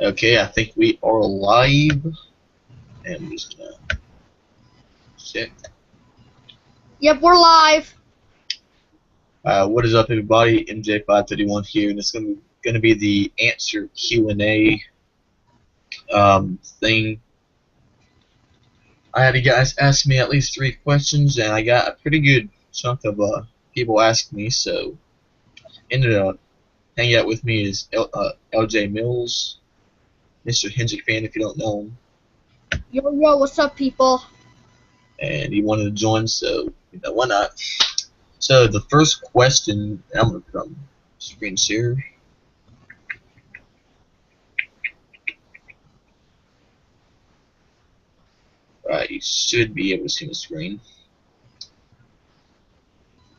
Okay, I think we are live. And I'm just gonna check. Yep, we're live. What is up, everybody? MJ531 here, and it's gonna be the answer Q&A thing. I had you guys ask me at least 3 questions, and I got a pretty good chunk of people asking me. So ended up hanging out with me is LJ Mills, Mr. Hendrick fan, if you don't know him, Yo, yo, what's up, people? and he wanted to join, so why not? So the first question, I'm gonna put on screen share. Alright, you should be able to see the screen.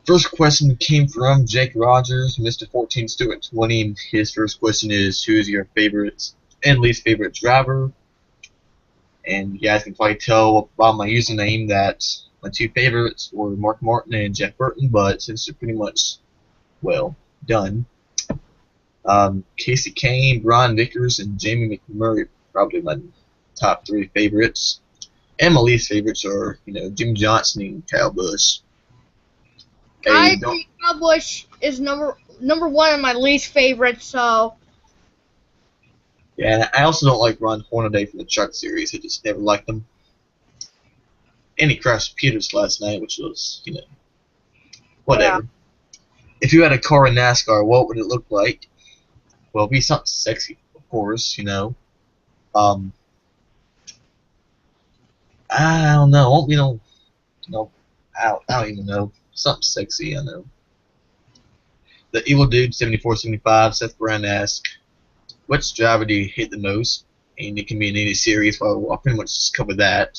First question came from Jake Rogers, Mr. 14 Stewart 20. His first question is, who is your favorite and least favorite driver? And you guys can probably tell by my username that my 2 favorites were Mark Martin and Jeff Burton, but since they're pretty much, well, done. Casey Kane, Brian Vickers, and Jamie McMurray probably my top 3 favorites. And my least favorites are, Jim Johnson and Kyle Busch. I agree. Kyle Busch is number 1 and my least favorite. So yeah, and I also don't like Ron Hornaday from the Truck Series. I just never liked him. And he crashed Peters last night, which was, whatever. Yeah. If you had a car in NASCAR, what would it look like? Well, it'd be something sexy, of course, I don't know. I don't even know. Something sexy, I know. The Evil Dude 7475, Seth Brown asked, which driver do you hate the most? And it can be in any series, well, I'll pretty much just cover that.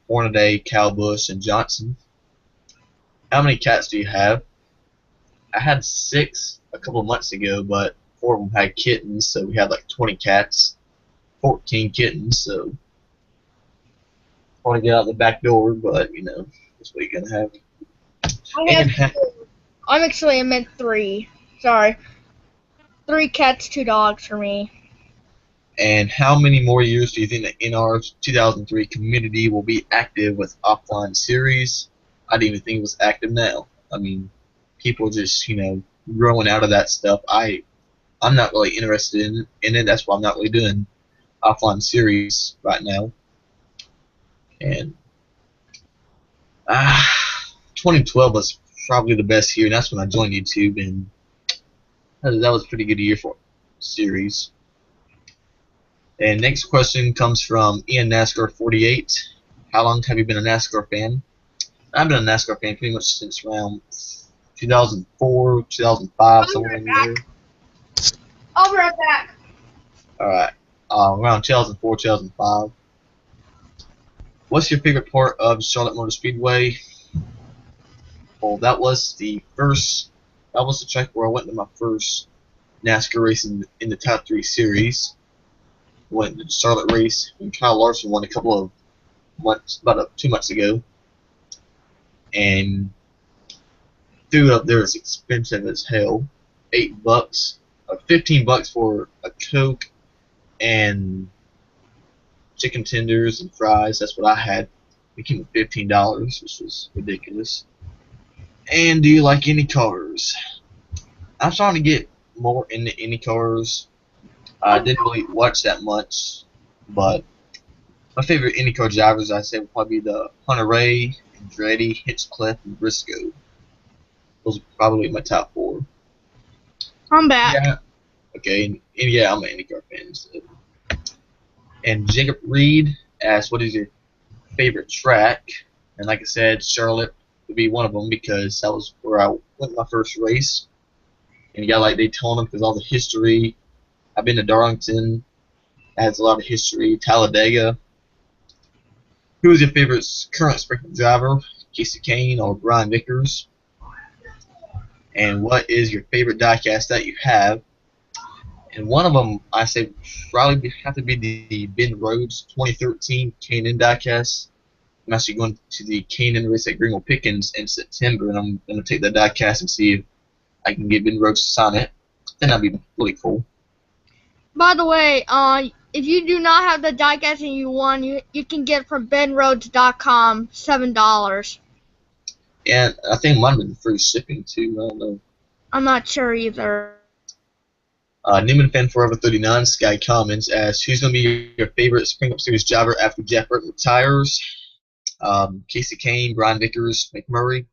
Hornaday, Kyle Busch, and Johnson. How many cats do you have? I had 6 a couple of months ago, but 4 of them had kittens, so we had like 20 cats, 14 kittens, so I want to get out the back door, but, that's what you're going to have. I'm actually, I meant 3. Sorry. 3 cats, 2 dogs for me. And how many more years do you think the NR 2003 community will be active with offline series? I didn't even think it was active now. I mean, people just, growing out of that stuff. I'm not really interested in it. That's why I'm not really doing offline series right now. And 2012 was probably the best year, and that's when I joined YouTube, and that was a pretty good year for series. And next question comes from Ian NASCAR 48. How long have you been a NASCAR fan? I've been a NASCAR fan pretty much since around 2004, 2005, somewhere in there. I'll be right back. Alright, around 2004, 2005. What's your favorite part of Charlotte Motor Speedway? Well, that was the track where I went to my first NASCAR race in the top 3 series. Went to the Charlotte race, and Kyle Larson won a couple of months, about 2 months ago. And food up there is expensive as hell. $8, or $15 for a Coke and chicken tenders and fries. That's what I had. It came with $15, which was ridiculous. And do you like any cars? I'm trying to get more into any cars. I didn't really watch that much, but my favorite IndyCar drivers, I'd say, would probably be the Hunter-Reay, Andretti, Hinchcliffe, and Briscoe. Those are probably my top 4. I'm back. Yeah. Okay, and yeah, I'm an IndyCar fan. So. And Jacob Reed asked, what is your favorite track? And like I said, Charlotte would be one of them because that was where I went my first race. And you got like Daytona because all the history. I've been to Darlington. It has a lot of history. Talladega. Who is your favorite current sprinter driver? Casey Kane or Brian Vickers? And what is your favorite diecast that you have? And one of them, I say, probably have to be the Ben Rhodes 2013 K&N diecast. I'm actually going to the K&N race at Greenville Pickens in September, and I'm going to take that diecast and see if I can get Ben Rhodes to sign it. Then that'd be really cool. By the way, if you do not have the diecast and you want, you can get it from benrhodes.com, $7. And I think mine been free shipping too. I don't know. I'm not sure either. Newman Fan Forever 39 Sky comments as who's going to be your favorite Spring Up Series driver after Jeff Burton retires? Casey Kane, Brian Vickers, McMurray.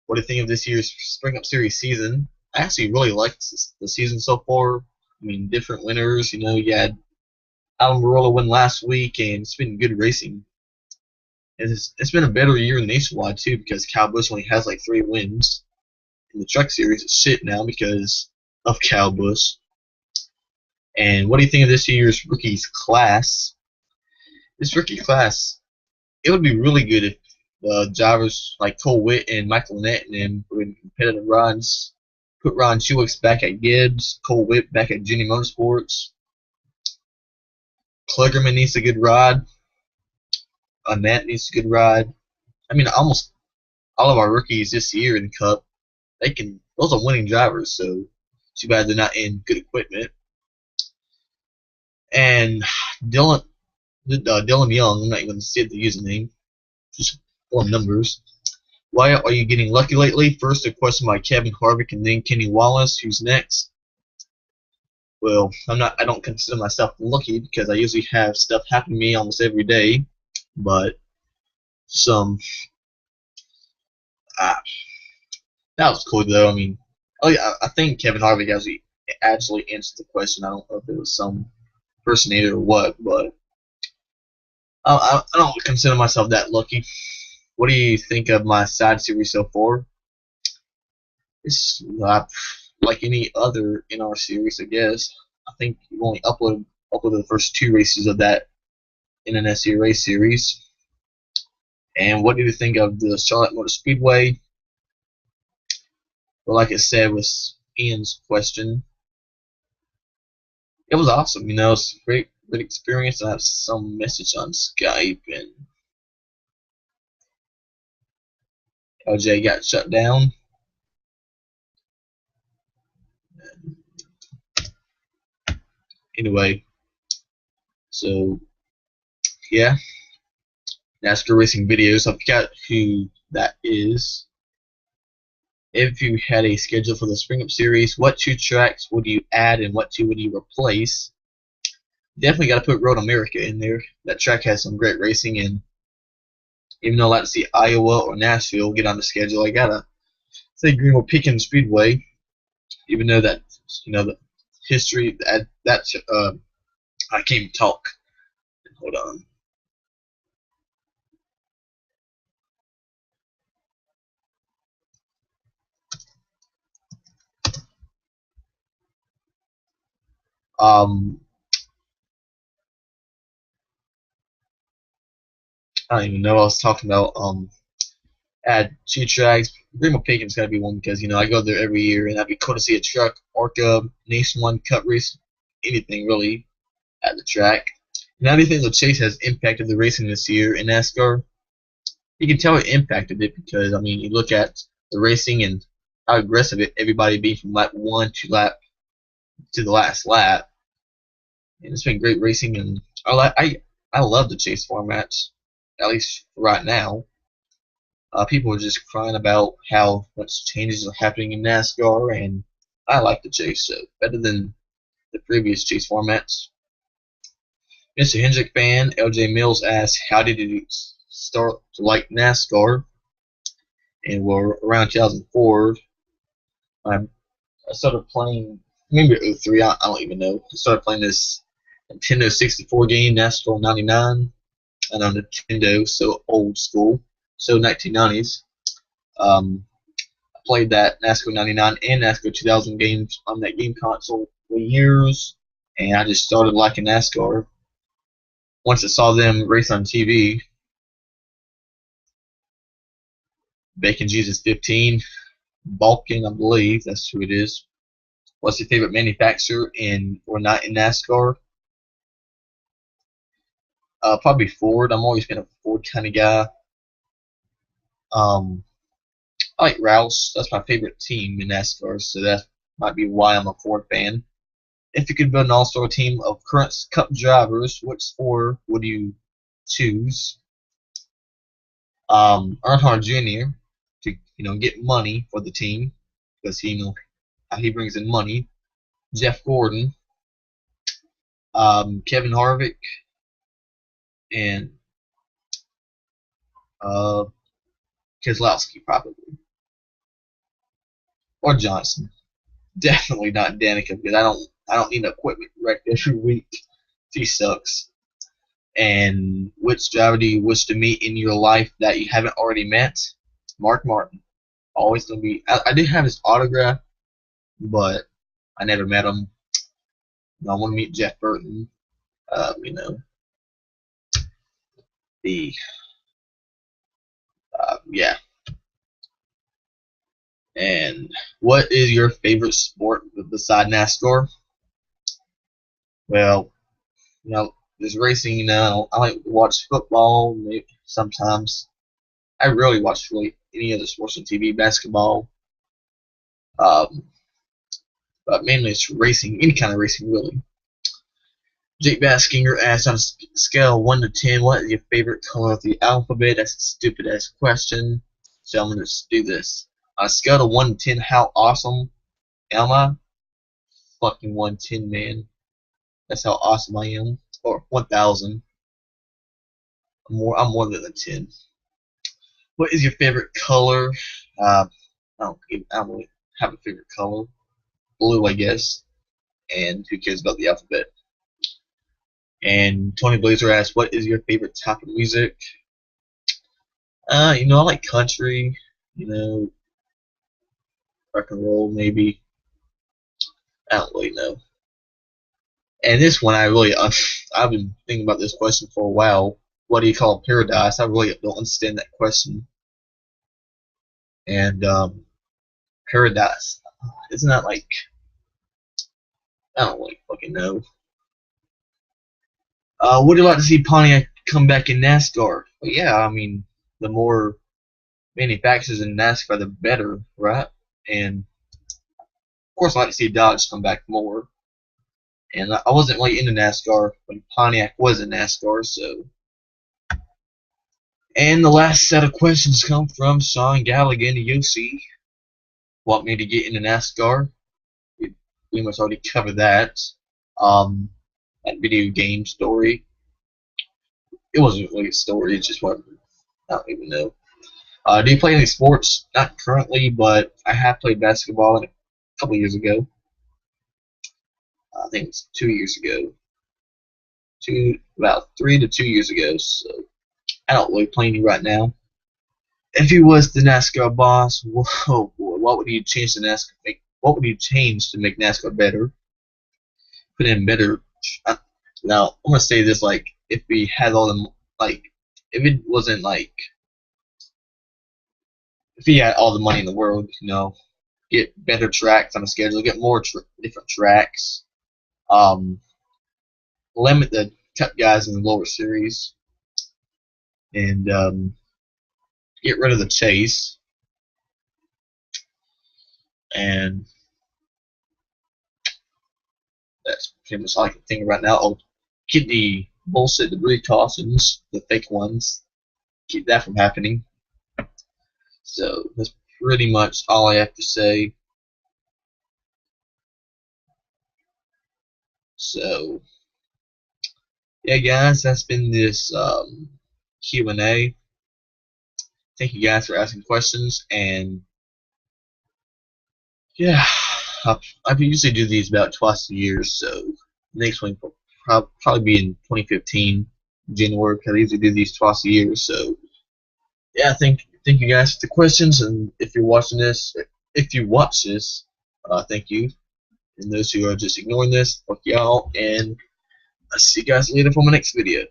What do you think of this year's Spring Up Series season? I actually really liked the season so far. I mean, different winners. You know, you had Alan Barola win last week, and it's been good racing. It's been a better year nationwide too because Kyle Busch only has like 3 wins. In the Truck Series, it's shit now because of Kyle Busch. And what do you think of this year's rookies class? This rookie class, it would be really good if drivers like Cole Witt and Michael Annett and them were in competitive runs. Put Ron Truex back at Gibbs, Cole Witt back at Junior Motorsports. Kligerman needs a good ride. Annett needs a good ride. I mean, almost all of our rookies this year in the Cup, those are winning drivers, so too bad they're not in good equipment. And Dylan Young, I'm not even going to say the username, just 4 numbers. Why are you getting lucky lately? First, a question by Kevin Harvick and then Kenny Wallace. Who's next? Well, I don't consider myself lucky because I usually have stuff happen to me almost every day. But that was cool though. I mean, I think Kevin Harvick actually answered the question. I don't know if it was some impersonator or what, but I don't consider myself that lucky. What do you think of my side series so far? It's not like any other in our series, I guess. I think you only uploaded the first 2 races of that in an SC race series. And what do you think of the Charlotte Motor Speedway? Well, like I said, with Ian's question, it was awesome. You know, it's a great experience. I have some message on Skype, and LJ got shut down. Anyway, so yeah, NASCAR racing videos. I forgot who that is. If you had a schedule for the Spring Up Series, what 2 tracks would you add and what 2 would you replace? Definitely got to put Road America in there. That track has some great racing, and even though I like to see Iowa or Nashville get on the schedule, I gotta say Greenwood Pickens Speedway. Even though that, you know, the history that's I can't even talk. Hold on. I don't even know what I was talking about. Add 2 tracks. Greenville Pickens got to be one because, you know, I go there every year, and that'd be cool to see a truck, ARCA, Nationwide Cup race, anything really at the track. And how do you think the Chase has impacted the racing this year in NASCAR? You can tell it impacted it because, I mean, you look at the racing and how aggressive everybody be from lap 1 to the last lap. And it's been great racing, and I love the Chase formats, at least right now. People are just crying about how much changes are happening in NASCAR, and I like the Chase, so better than the previous Chase formats. Mr. Hendrick fan, LJ Mills asks, how did you start to like NASCAR? And we're around 2004. I started playing, maybe 03, I don't even know. I started playing this Nintendo 64 game, NASCAR 99, and on Nintendo, so old school. So 1990s. I played that NASCAR 99 and NASCAR 2000 games on that game console for years, and I just started liking NASCAR once I saw them race on TV. Bacon Jesus 15, Balkan, I believe that's who it is. What's your favorite manufacturer in or not in NASCAR? Probably Ford. I'm always been a Ford kind of guy. I like Roush. That's my favorite team in NASCAR, so that might be why I'm a Ford fan. If you could build an all-star team of current Cup drivers, which four would you choose? Earnhardt Jr. to get money for the team because he brings in money. Jeff Gordon, Kevin Harvick, and uh, Keselowski probably, or Johnson. Definitely not Danica because I don't need equipment wrecked every week. He sucks. And which driver do you wish to meet in your life that you haven't already met? Mark Martin. Always gonna be. I did have his autograph, but I never met him. I want to meet Jeff Burton. You know, the yeah. And what is your favorite sport beside NASCAR? Well, there's racing. I like to watch football. Maybe sometimes I rarely watch any other sports on TV. Basketball. Um, but mainly it's racing. Any kind of racing, really. Jake Baskinger asked on a scale of 1 to 10, what is your favorite color of the alphabet? That's a stupid ass question. So I'm gonna just do this. On a scale of 1 to 10, how awesome am I? Fucking 110, man. That's how awesome I am. Or 1,000. I'm more than a 10. What is your favorite color? I don't really have a favorite color. Blue, I guess. And who cares about the alphabet? And Tony Blazer asked, what is your favorite type of music? I like country, rock and roll maybe. I don't really know. And this one, I've been thinking about this question for a while. What do you call paradise? I really don't understand that question. And paradise, isn't that like? I don't really fucking know. Would you like to see Pontiac come back in NASCAR? Well, yeah, I mean, the more manufacturers in NASCAR, the better, right? And of course, I'd like to see Dodge come back more. And I wasn't really into NASCAR when Pontiac was in NASCAR, so. And the last set of questions come from Sean Galligan, Yossi. Want me to get into NASCAR? We pretty much already covered that. That video game story. It wasn't really a story, it just wasn't. I don't even know. Do you play any sports? Not currently, but I have played basketball a couple years ago. I think it's 2 years ago. About 3 to 2 years ago. So I don't really play any right now. If you was the NASCAR boss, whoa boy, what would you change to NASCAR? What would you change to make NASCAR better? Put in better. Now I'm gonna say this: like, if we had all the if it wasn't if he had all the money in the world, get better tracks on the schedule, get more different tracks, limit the Cup guys in the lower series, and get rid of the chase, and that's pretty much all I can think of right now. I'll keep the bullshit debris cautions, the fake ones, keep that from happening. So that's pretty much all I have to say. So yeah, guys, that's been this Q&A. Thank you guys for asking questions, and yeah, I usually do these about twice a year. So the next one will probably be in 2015 January, because I usually do these twice a year. So yeah, thank you guys for the questions, and if you're watching this, thank you. And those who are just ignoring this, fuck y'all, and I'll see you guys later for my next video.